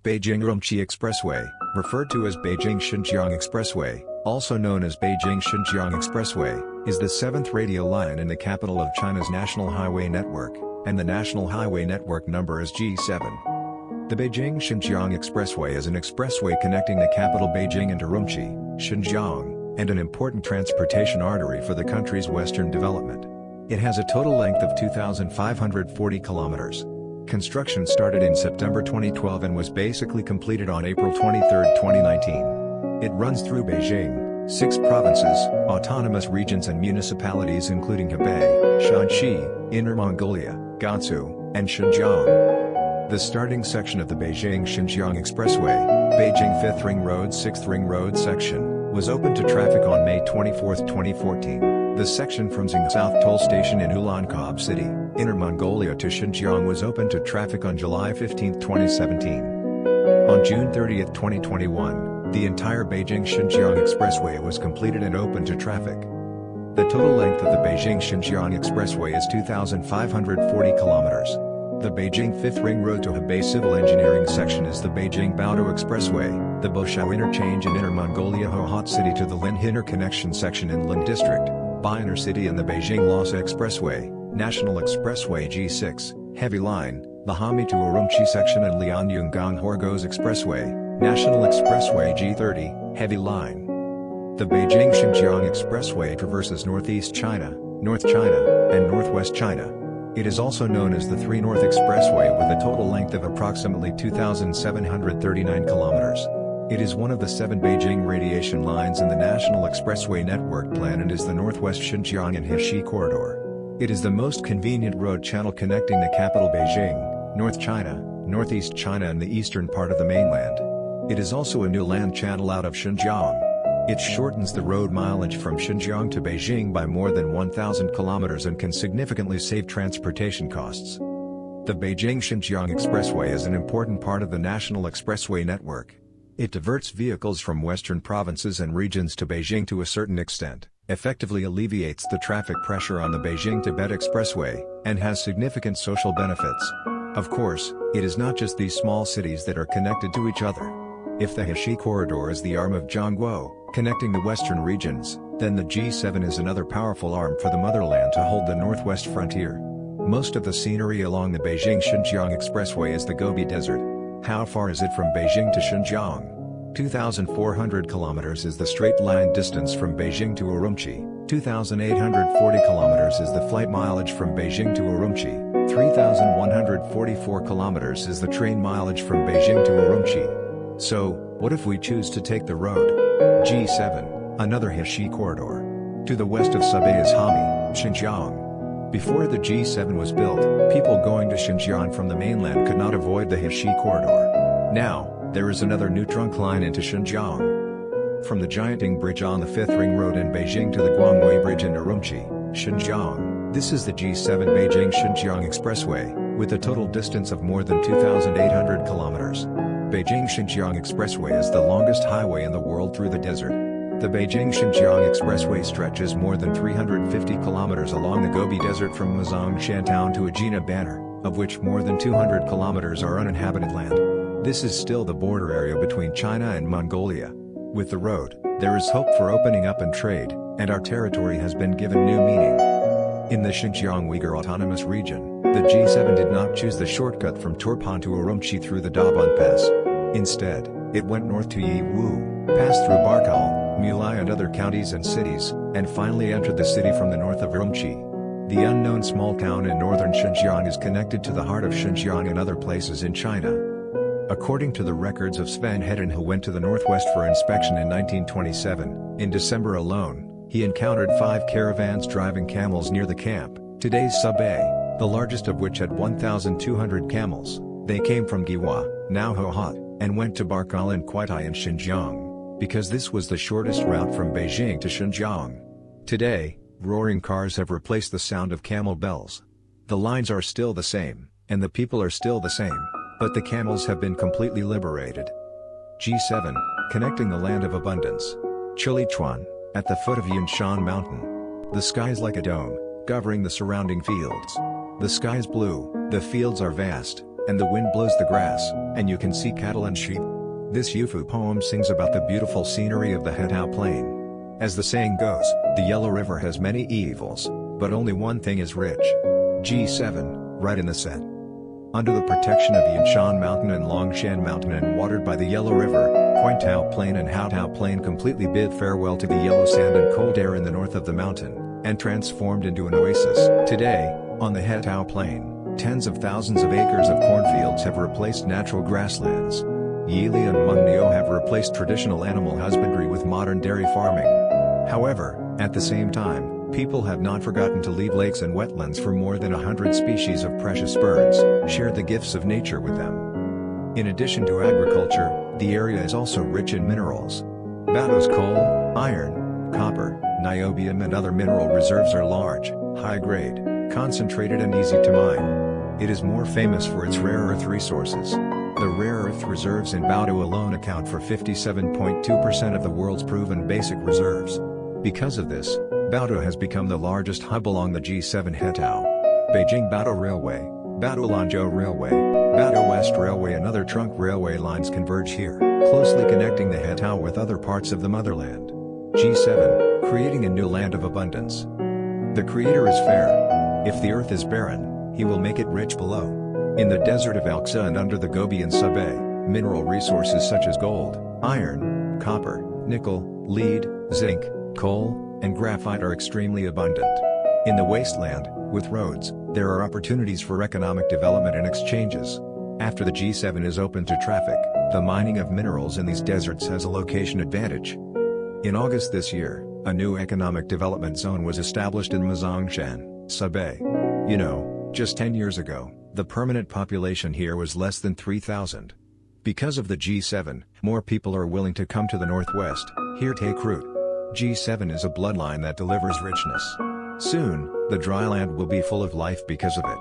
Beijing-Urumqi Expressway, referred to as Beijing-Xinjiang Expressway, also known as Beijing-Xinjiang Expressway, is the seventh radial line in the capital of China's national highway network, and the national highway network number is G7. The Beijing-Xinjiang Expressway is an expressway connecting the capital Beijing and Urumqi, Xinjiang, and an important transportation artery for the country's western development. It has a total length of 2,540 kilometers. Construction started in September 2012 and was basically completed on April 23, 2019. It runs through Beijing, 6 provinces, autonomous regions and municipalities including Hebei, Shanxi, Inner Mongolia, Gansu, and Xinjiang. The starting section of the Beijing-Xinjiang Expressway, Beijing 5th Ring Road 6th Ring Road section, was opened to traffic on May 24, 2014. The section from Xing South Toll Station in Ulaanbaatar City, Inner Mongolia to Xinjiang was opened to traffic on July 15, 2017. On June 30, 2021, the entire Beijing-Xinjiang Expressway was completed and opened to traffic. The total length of the Beijing-Xinjiang Expressway is 2,540 kilometers. The Beijing 5th Ring Road to Hebei Civil Engineering section is the Beijing-Baotou Expressway, the Boshao Interchange in Inner Mongolia Hohhot City to the Linhe Interconnection section in Linhe District, Bainar City and the Beijing-Lhasa Expressway, National Expressway G6, Heavy Line, the Hami to Urumqi section and Lianyungang-Horgoz Expressway, National Expressway G30, Heavy Line. The Beijing-Xinjiang Expressway traverses northeast China, North China, and northwest China. It is also known as the 3 North Expressway with a total length of approximately 2,739 kilometers. It is one of the 7 Beijing radiation lines in the National Expressway Network Plan and is the Northwest Xinjiang and Hexi Corridor. It is the most convenient road channel connecting the capital Beijing, North China, Northeast China and the eastern part of the mainland. It is also a new land channel out of Xinjiang. It shortens the road mileage from Xinjiang to Beijing by more than 1,000 kilometers and can significantly save transportation costs. The Beijing-Xinjiang Expressway is an important part of the National Expressway Network. It diverts vehicles from western provinces and regions to Beijing to a certain extent, effectively alleviates the traffic pressure on the Beijing-Tibet Expressway, and has significant social benefits. Of course, it is not just these small cities that are connected to each other. If the Hexi Corridor is the arm of Zhang Guo, connecting the western regions, then the G7 is another powerful arm for the motherland to hold the northwest frontier. Most of the scenery along the Beijing-Xinjiang Expressway is the Gobi Desert. How far is it from Beijing to Xinjiang? 2,400 kilometers is the straight line distance from Beijing to Urumqi, 2,840 kilometers is the flight mileage from Beijing to Urumqi, 3,144 kilometers is the train mileage from Beijing to Urumqi. So, what if we choose to take the road? G7, another Hexi Corridor. To the west of Subei is Hami, Xinjiang. Before the G7 was built, people going to Xinjiang from the mainland could not avoid the Hexi Corridor. Now, there is another new trunk line into Xinjiang. From the Jianting Bridge on the 5th Ring Road in Beijing to the Guangwei Bridge in Urumqi, Xinjiang, this is the G7 Beijing-Xinjiang Expressway, with a total distance of more than 2,800 kilometers. Beijing-Xinjiang Expressway is the longest highway in the world through the desert. The Beijing-Xinjiang Expressway stretches more than 350 kilometers along the Gobi Desert from Muzang Town to Ajina Banner, of which more than 200 kilometers are uninhabited land. This is still the border area between China and Mongolia. With the road, there is hope for opening up and trade, and our territory has been given new meaning. In the Xinjiang Uyghur Autonomous Region, the G7 did not choose the shortcut from Turpan to Urumqi through the Daban Pass. Instead, it went north to Yiwu, passed through Barkal, Mulai and other counties and cities, and finally entered the city from the north of Urumqi. The unknown small town in northern Xinjiang is connected to the heart of Xinjiang and other places in China. According to the records of Sven Hedin, who went to the northwest for inspection in 1927, in December alone, he encountered 5 caravans driving camels near the camp, today's Subei, the largest of which had 1,200 camels. They came from Giwa, now Hohhot, and went to Barkal and Kuitai in Xinjiang, because this was the shortest route from Beijing to Xinjiang. Today, roaring cars have replaced the sound of camel bells. The lines are still the same, and the people are still the same, but the camels have been completely liberated. G7, connecting the land of abundance. Chilichuan, at the foot of Yanshan Mountain. The sky is like a dome, covering the surrounding fields. The sky is blue, the fields are vast, and the wind blows the grass, and you can see cattle and sheep. This Yufu poem sings about the beautiful scenery of the Hetao Plain. As the saying goes, the Yellow River has many evils, but only one thing is rich. G7, right in the set. Under the protection of Yanshan Mountain and Longshan Mountain and watered by the Yellow River, Huangtao Plain and Haotao Plain completely bid farewell to the yellow sand and cold air in the north of the mountain, and transformed into an oasis. Today, on the Hetao Plain, tens of thousands of acres of cornfields have replaced natural grasslands. Yili and Mungnio have replaced traditional animal husbandry with modern dairy farming. However, at the same time, people have not forgotten to leave lakes and wetlands for more than 100 species of precious birds, share the gifts of nature with them. In addition to agriculture, the area is also rich in minerals. Bato's coal, iron, copper, niobium and other mineral reserves are large, high-grade, concentrated and easy to mine. It is more famous for its rare earth resources. The rare earth reserves in Baotou alone account for 57.2% of the world's proven basic reserves. Because of this, Baotou has become the largest hub along the G7 Hetao. Beijing-Baotou Railway, Baotou-Lanzhou Railway, Baotou West Railway and other trunk railway lines converge here, closely connecting the Hetao with other parts of the motherland. G7, creating a new land of abundance. The Creator is fair. If the earth is barren, He will make it rich below. In the desert of Hexi and under the Gobi and Subei, mineral resources such as gold, iron, copper, nickel, lead, zinc, coal, and graphite are extremely abundant. In the wasteland, with roads, there are opportunities for economic development and exchanges. After the G7 is open to traffic, the mining of minerals in these deserts has a location advantage. In August this year, a new economic development zone was established in Mazongshan, Subei. You know, just 10 years ago, the permanent population here was less than 3,000. Because of the G7, more people are willing to come to the northwest, here take root. G7 is a bloodline that delivers richness. Soon, the dry land will be full of life because of it.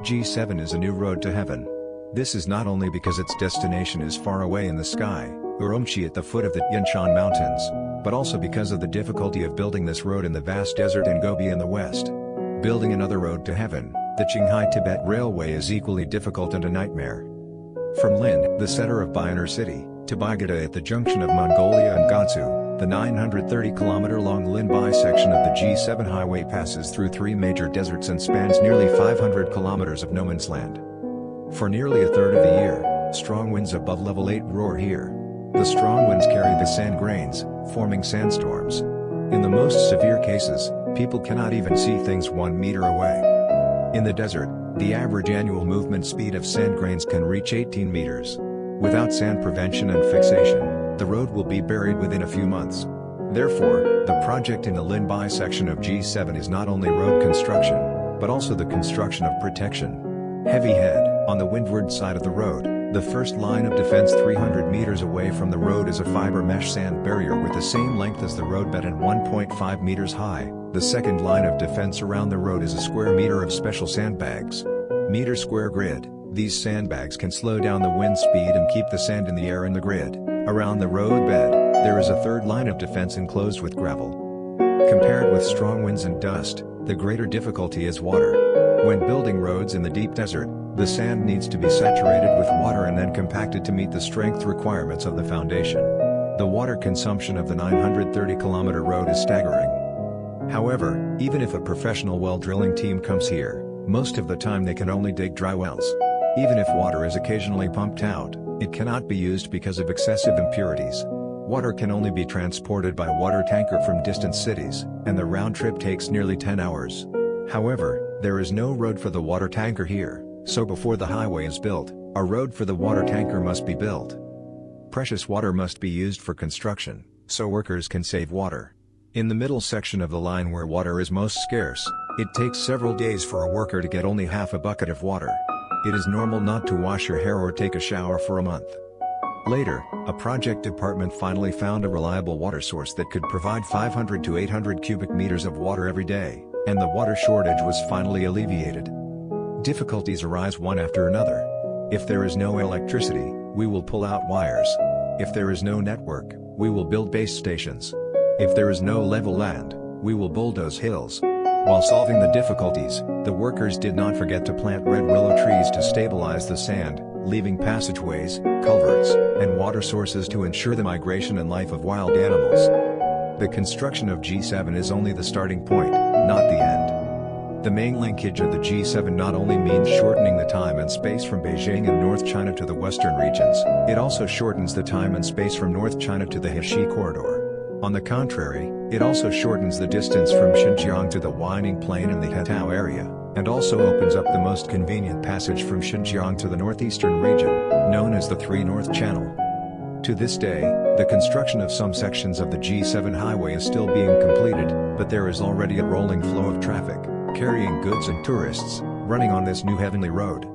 G7 is a new road to heaven. This is not only because its destination is far away in the sky, Urumqi at the foot of the Yanshan Mountains, but also because of the difficulty of building this road in the vast desert and Gobi in the west. Building another road to heaven, the Qinghai-Tibet Railway is equally difficult and a nightmare. From Lin, the center of Bainar City, to Baigada at the junction of Mongolia and Gansu, the 930-kilometer-long Linbai section of the G7 highway passes through 3 major deserts and spans nearly 500 kilometers of no man's land. For nearly a third of the year, strong winds above level 8 roar here. The strong winds carry the sand grains, forming sandstorms. In the most severe cases, people cannot even see things 1 meter away. In the desert, the average annual movement speed of sand grains can reach 18 meters. Without sand prevention and fixation, the road will be buried within a few months. Therefore, the project in the Linbai section of G7 is not only road construction, but also the construction of protection. Heavy Head, on the windward side of the road, the first line of defense 300 meters away from the road is a fiber mesh sand barrier with the same length as the roadbed and 1.5 meters high. The second line of defense around the road is a square meter of special sandbags. Meter square grid. These sandbags can slow down the wind speed and keep the sand in the air in the grid. Around the roadbed, there is a third line of defense enclosed with gravel. Compared with strong winds and dust, the greater difficulty is water. When building roads in the deep desert, the sand needs to be saturated with water and then compacted to meet the strength requirements of the foundation. The water consumption of the 930-kilometer road is staggering. However, even if a professional well drilling team comes here, most of the time they can only dig dry wells. Even if water is occasionally pumped out, it cannot be used because of excessive impurities. Water can only be transported by water tanker from distant cities, and the round trip takes nearly 10 hours. However, there is no road for the water tanker here, so before the highway is built, a road for the water tanker must be built. Precious water must be used for construction, so workers can save water. In the middle section of the line where water is most scarce, it takes several days for a worker to get only half a bucket of water. It is normal not to wash your hair or take a shower for a month. Later, a project department finally found a reliable water source that could provide 500 to 800 cubic meters of water every day, and the water shortage was finally alleviated. Difficulties arise one after another. If there is no electricity, we will pull out wires. If there is no network, we will build base stations. If there is no level land, we will bulldoze hills. While solving the difficulties, the workers did not forget to plant red willow trees to stabilize the sand, leaving passageways, culverts, and water sources to ensure the migration and life of wild animals. The construction of G7 is only the starting point, not the end. The main linkage of the G7 not only means shortening the time and space from Beijing and North China to the western regions, it also shortens the time and space from North China to the Hexi Corridor. On the contrary, it also shortens the distance from Xinjiang to the Whining Plain and the Hetao area, and also opens up the most convenient passage from Xinjiang to the northeastern region, known as the Three North Channel. To this day, the construction of some sections of the G7 highway is still being completed, but there is already a rolling flow of traffic, carrying goods and tourists, running on this new heavenly road.